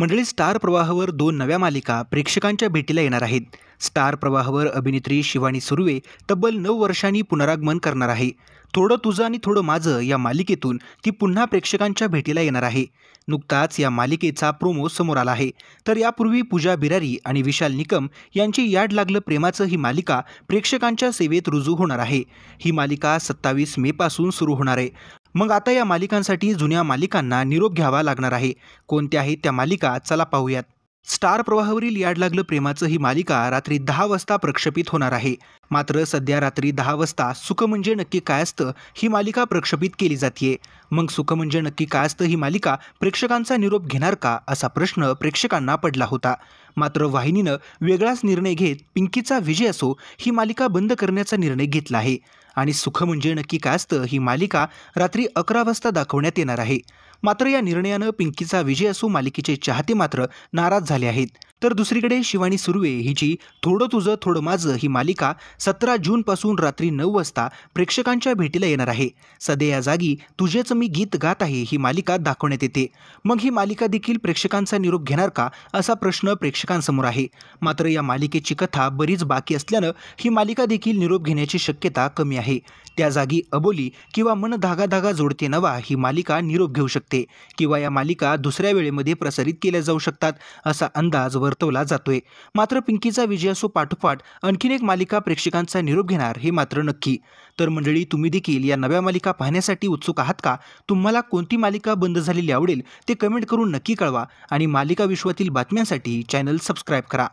मंडळी, स्टार प्रवाहावर 2 नव्या मालिका प्रेक्षकांच्या भेटीला येणार आहेत. स्टार प्रवाहावर अभिनेत्री शिवानी सुर्वे तब्बल 9 वर्षांनी पुनरागमन करणार आहे. थोडं तुझं आणि थोडं माझं या मालिकेतून ती पुन्हा प्रेक्षकांच्या भेटीला येणार आहे. नुकताच या मालिकेचा प्रोमो समोर आला आहे. तर यापूर्वी पूजा बिरारी आणि विशाल निकम यांची याड लागलं प्रेमाचं ही मालिका प्रेक्षकांच्या सेवेत रुजू होणार आहे. ही मालिका 27 मे पासून सुरू होणार आहे. मग आता या मालिकांसाठी जुन्या मालिकांना निरोप घ्यावा लागणार आहे. कोणत्या आहेत त्या मालिका, चला पाहूयात. स्टार प्रवाहावरील याड लागलं प्रेमाचं ही मालिका रात्री 10 वाजता प्रक्षेपित होणार आहे. मात्र सध्या रात्री 10 वाजता सुख म्हणजे नक्की काय असतं ही मालिका प्रक्षेपित केली जाते. मग सुख म्हणजे नक्की काय असतं ही मालिका प्रेक्षकांचा निरोप घेणार का, असा प्रश्न प्रेक्षकांना पडला होता. मात्र वाहिनीनं वेगळाच निर्णय घेत पिंकीचा विजय असो ही मालिका बंद करण्याचा निर्णय घेतला आहे आणि सुख म्हणजे नक्की काय असतं ही मालिका रात्री 11 वाजता दाखवण्यात येणार आहे. मात्र या निर्णयानं पिंकीचा विजय असो मालिकेचे चाहते मात्र नाराज झाले आहेत. तर दुसरीकडे शिवानी सुर्वे हिची थोडं तुझं थोडं माझं ही मालिका 17 जूनपासून रात्री 9 वाजता प्रेक्षकांच्या भेटीला येणार आहे. सध्या या जागी तुझेच मी गीत गात आहे ही मालिका दाखवण्यात येते. मग ही मालिका देखील प्रेक्षकांचा निरोप घेणार का, असा प्रश्न प्रेक्षकांसमोर आहे. मात्र या मालिकेची कथा बरीच बाकी असल्यानं ही मालिका देखील निरोप घेण्याची शक्यता कमी आहे. त्या जागी अबोली किंवा मन धागा धागा जोडते नवा ही मालिका निरोप घेऊ शकते किंवा या मालिका दुसऱ्या वेळेमध्ये प्रसारित केल्या जाऊ शकतात, असा अंदाज वर्तवला जातोय. मात्र पिंकीचा विजय असो पाठोपाठ आणखीन एक मालिका प्रेक्षकांचा निरोप घेणार हे मात्र नक्की. तर मंडळी, तुम्ही देखील या नव्या मालिका पाहण्यासाठी उत्सुक आहात का? तुम्हाला कोणती मालिका बंद झालेली आवडेल ते कमेंट करून नक्की कळवा आणि मालिका विश्वातील बातम्यांसाठी चॅनल सबस्क्राईब करा.